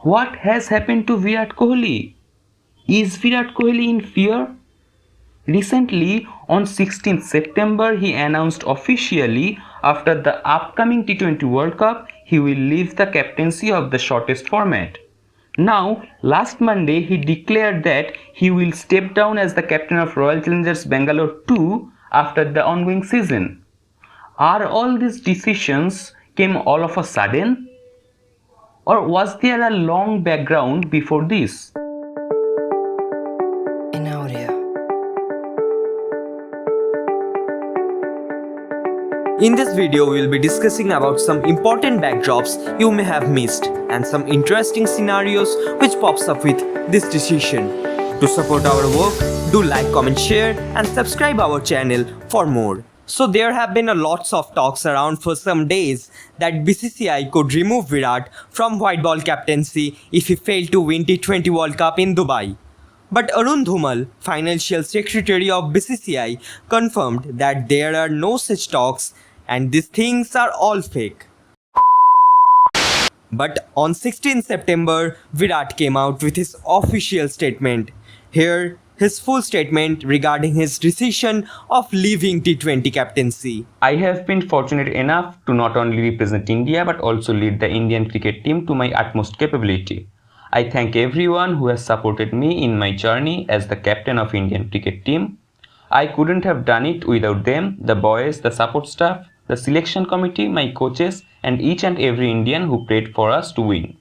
What has happened to Virat Kohli? Is Virat Kohli in fear? Recently, on 16th September, he announced officially after the upcoming T20 World Cup, he will leave the captaincy of the shortest format. Now, last Monday, he declared that he will step down as the captain of Royal Challengers Bangalore 2 after the ongoing season. Are all these decisions came all of a sudden? Or was there a long background before this? In this video, we will be discussing about some important backdrops you may have missed and some interesting scenarios which pops up with this decision. To support our work, do like, comment, share and subscribe our channel for more. So there have been a lots of talks around for some days that BCCI could remove Virat from white ball captaincy if he failed to win T20 World Cup in Dubai. But Arun Dhumal, financial secretary of BCCI, confirmed that there are no such talks and these things are all fake. But on 16 September, Virat came out with his official statement. Here, his full statement regarding his decision of leaving T20 captaincy. I have been fortunate enough to not only represent India but also lead the Indian cricket team to my utmost capability. I thank everyone who has supported me in my journey as the captain of Indian cricket team. I couldn't have done it without them, the boys, the support staff, the selection committee, my coaches and each and every Indian who prayed for us to win.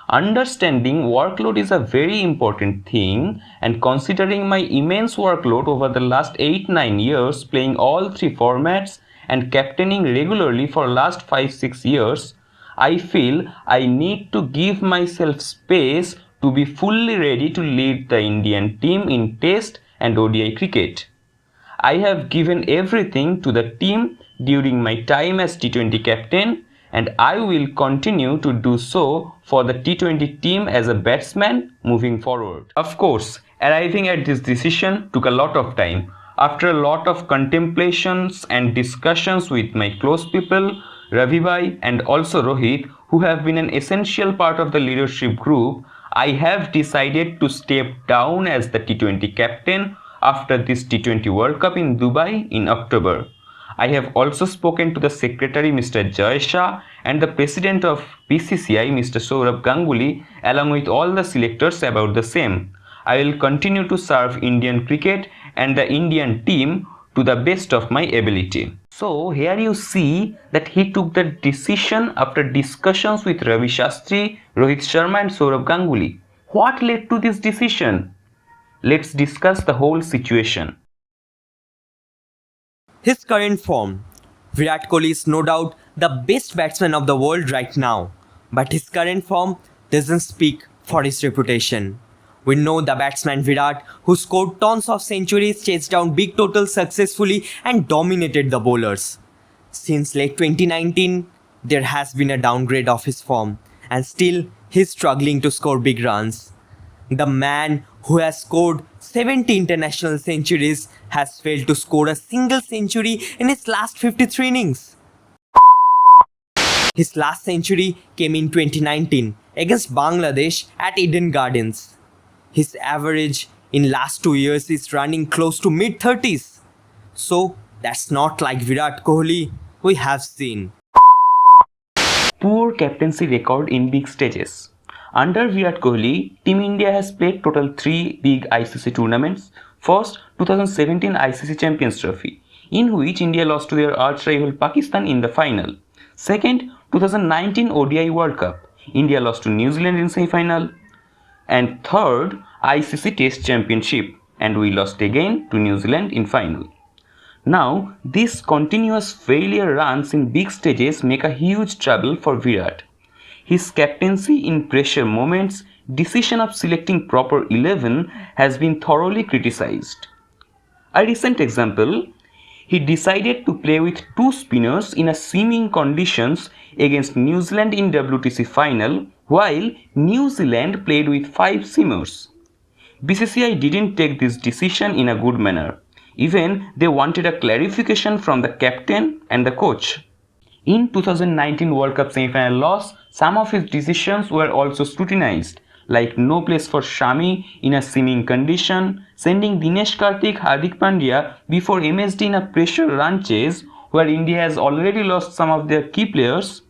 Understanding workload is a very important thing, and considering my immense workload over the last 8-9 years playing all 3 formats and captaining regularly for last 5-6 years, I feel I need to give myself space to be fully ready to lead the Indian team in Test and ODI cricket. I have given everything to the team during my time as T20 captain, and I will continue to do so for the T20 team as a batsman moving forward. Of course, arriving at this decision took a lot of time. After a lot of contemplations and discussions with my close people, Ravi Bhai and also Rohit, who have been an essential part of the leadership group, I have decided to step down as the T20 captain after this T20 World Cup in Dubai in October. I have also spoken to the secretary Mr. Jay Shah and the president of BCCI Mr. Sourabh Ganguly along with all the selectors about the same. I will continue to serve Indian cricket and the Indian team to the best of my ability. So here you see that he took the decision after discussions with Ravi Shastri, Rohit Sharma and Sourabh Ganguly. What led to this decision? Let's discuss the whole situation. His current form. Virat Kohli is no doubt the best batsman of the world right now, but his current form doesn't speak for his reputation. We know the batsman Virat, who scored tons of centuries, chased down big totals successfully and dominated the bowlers. Since late 2019, there has been a downgrade of his form and still he's struggling to score big runs. The man who has scored 70 international centuries has failed to score a single century in his last 53 innings. His last century came in 2019 against Bangladesh at Eden Gardens. His average in last 2 years is running close to mid-30s. So that's not like Virat Kohli we have seen. Poor captaincy record in big stages. Under Virat Kohli, Team India has played total 3 big ICC tournaments. First, 2017 ICC Champions Trophy, in which India lost to their arch-rival Pakistan in the final. Second, 2019 ODI World Cup, India lost to New Zealand in semi-final. And third, ICC Test Championship, and we lost again to New Zealand in final. Now, these continuous failure runs in big stages make a huge trouble for Virat. His captaincy in pressure moments, decision of selecting proper 11 has been thoroughly criticized. A recent example, he decided to play with 2 spinners in a seaming conditions against New Zealand in WTC final, while New Zealand played with 5 seamers. BCCI didn't take this decision in a good manner. Even they wanted a clarification from the captain and the coach. In 2019 World Cup semi-final loss, some of his decisions were also scrutinized, like no place for Shami in a seaming condition, sending Dinesh Karthik Hardik Pandya before MSD in a pressure run chase where India has already lost some of their key players.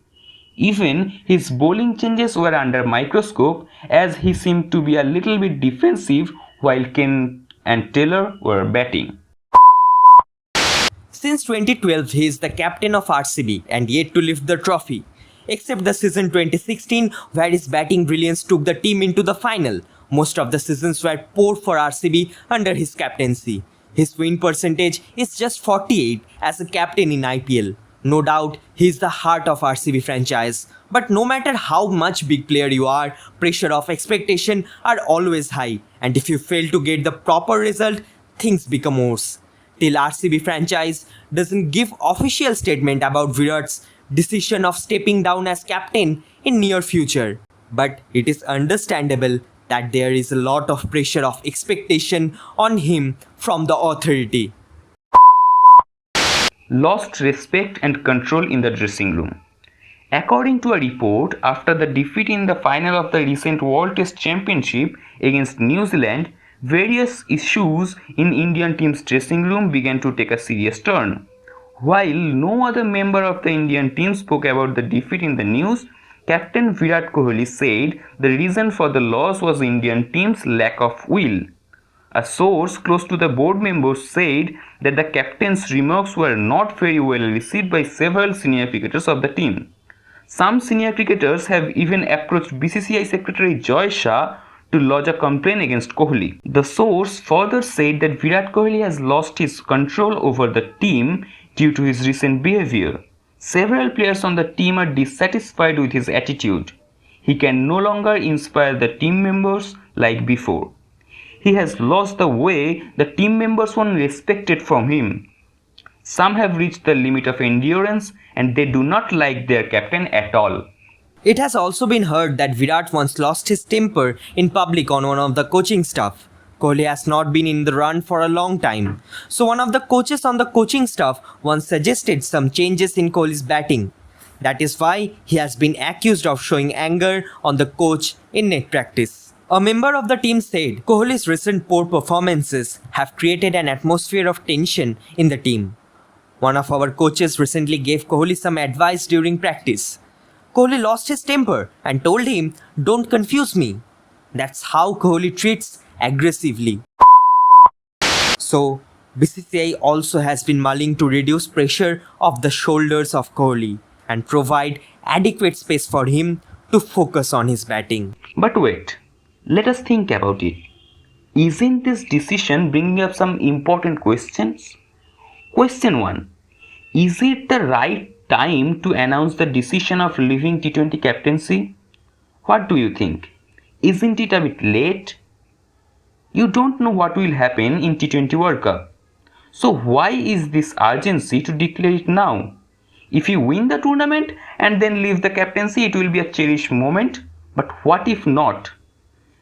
Even his bowling changes were under microscope as he seemed to be a little bit defensive while Ken and Taylor were batting. Since 2012, he is the captain of RCB and yet to lift the trophy. Except the season 2016, where his batting brilliance took the team into the final. Most of the seasons were poor for RCB under his captaincy. His win percentage is just 48 as a captain in IPL. No doubt, he is the heart of RCB franchise. But no matter how much big player you are, pressure of expectation are always high. And if you fail to get the proper result, things become worse. Till RCB franchise doesn't give official statement about Virat's decision of stepping down as captain in near future. But it is understandable that there is a lot of pressure of expectation on him from the authority. Lost respect and control in the dressing room. According to a report, after the defeat in the final of the recent World Test Championship against New Zealand, various issues in Indian team's dressing room began to take a serious turn. While no other member of the Indian team spoke about the defeat in the news, Captain Virat Kohli said the reason for the loss was Indian team's lack of will. A source close to the board members said that the captain's remarks were not very well received by several senior cricketers of the team. Some senior cricketers have even approached BCCI Secretary Joy Shah to lodge a complaint against Kohli. The source further said that Virat Kohli has lost his control over the team due to his recent behavior. Several players on the team are dissatisfied with his attitude. He can no longer inspire the team members like before. He has lost the way the team members want respected from him. Some have reached the limit of endurance and they do not like their captain at all. It has also been heard that Virat once lost his temper in public on one of the coaching staff. Kohli has not been in the run for a long time. So one of the coaches on the coaching staff once suggested some changes in Kohli's batting. That is why he has been accused of showing anger on the coach in net practice. A member of the team said Kohli's recent poor performances have created an atmosphere of tension in the team. One of our coaches recently gave Kohli some advice during practice. Kohli lost his temper and told him, "Don't confuse me." That's how Kohli treats aggressively. So, BCCI also has been mulling to reduce pressure of the shoulders of Kohli and provide adequate space for him to focus on his batting. But wait, let us think about it. Isn't this decision bringing up some important questions? Question 1. Is it the right time to announce the decision of leaving T20 captaincy? What do you think? Isn't it a bit late? You don't know what will happen in T20 World Cup. So why is this urgency to declare it now? If you win the tournament and then leave the captaincy, it will be a cherished moment. But what if not?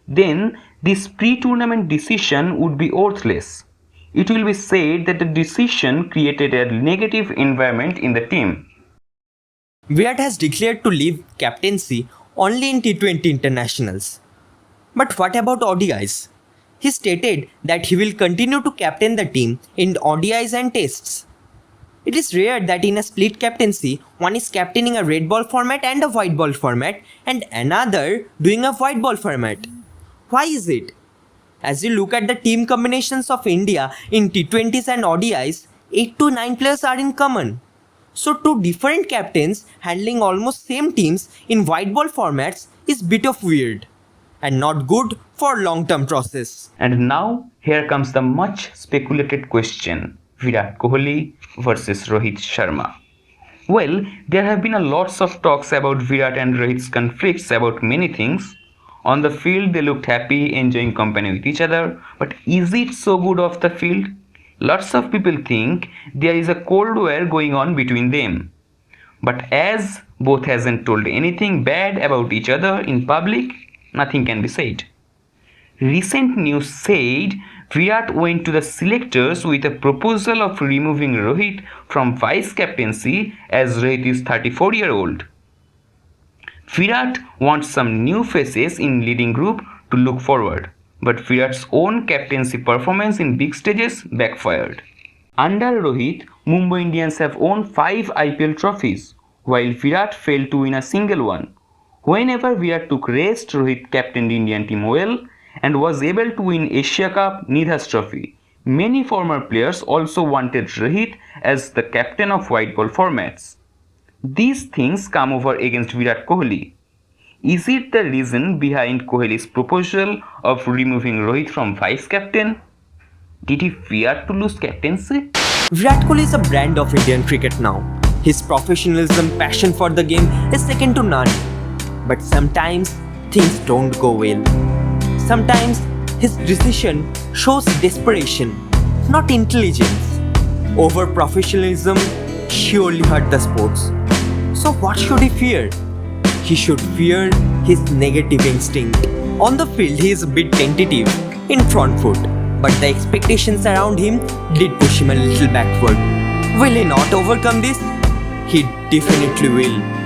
Then this pre-tournament decision would be worthless. It will be said that the decision created a negative environment in the team. Virat has declared to leave captaincy only in T20 internationals. But what about ODIs? He stated that he will continue to captain the team in ODIs and tests. It is rare that in a split captaincy, one is captaining a red ball format and a white ball format and another doing a white ball format. Why is it? As you look at the team combinations of India in T20s and ODIs, 8 to 9 players are in common. So two different captains handling almost same teams in white ball formats is bit of weird and not good for long-term process. And now here comes the much speculated question: Virat Kohli versus Rohit Sharma. Well, there have been a lots of talks about Virat and Rohit's conflicts about many things. On the field they looked happy, enjoying company with each other, but is it so good off the field? Lots of people think there is a cold war going on between them. But as both hasn't told anything bad about each other in public, nothing can be said. Recent news said Virat went to the selectors with a proposal of removing Rohit from vice captaincy as Rohit is 34-year-old. Virat wants some new faces in leading group to look forward, but Virat's own captaincy performance in big stages backfired. Under Rohit, Mumbai Indians have won 5 IPL trophies, while Virat failed to win a single one. Whenever Virat took rest, Rohit captained Indian team well and was able to win Asia Cup, Nidhas Trophy. Many former players also wanted Rohit as the captain of white ball formats. These things come over against Virat Kohli. Is it the reason behind Kohli's proposal of removing Rohit from vice captain? Did he fear to lose captaincy? Virat Kohli is a brand of Indian cricket now. His professionalism, passion for the game is second to none. But sometimes things don't go well. Sometimes his decision shows desperation, not intelligence. Over professionalism surely hurt the sports. So what should he fear? He should fear his negative instinct. On the field he is a bit tentative, in front foot, but the expectations around him did push him a little backward. Will he not overcome this? He definitely will.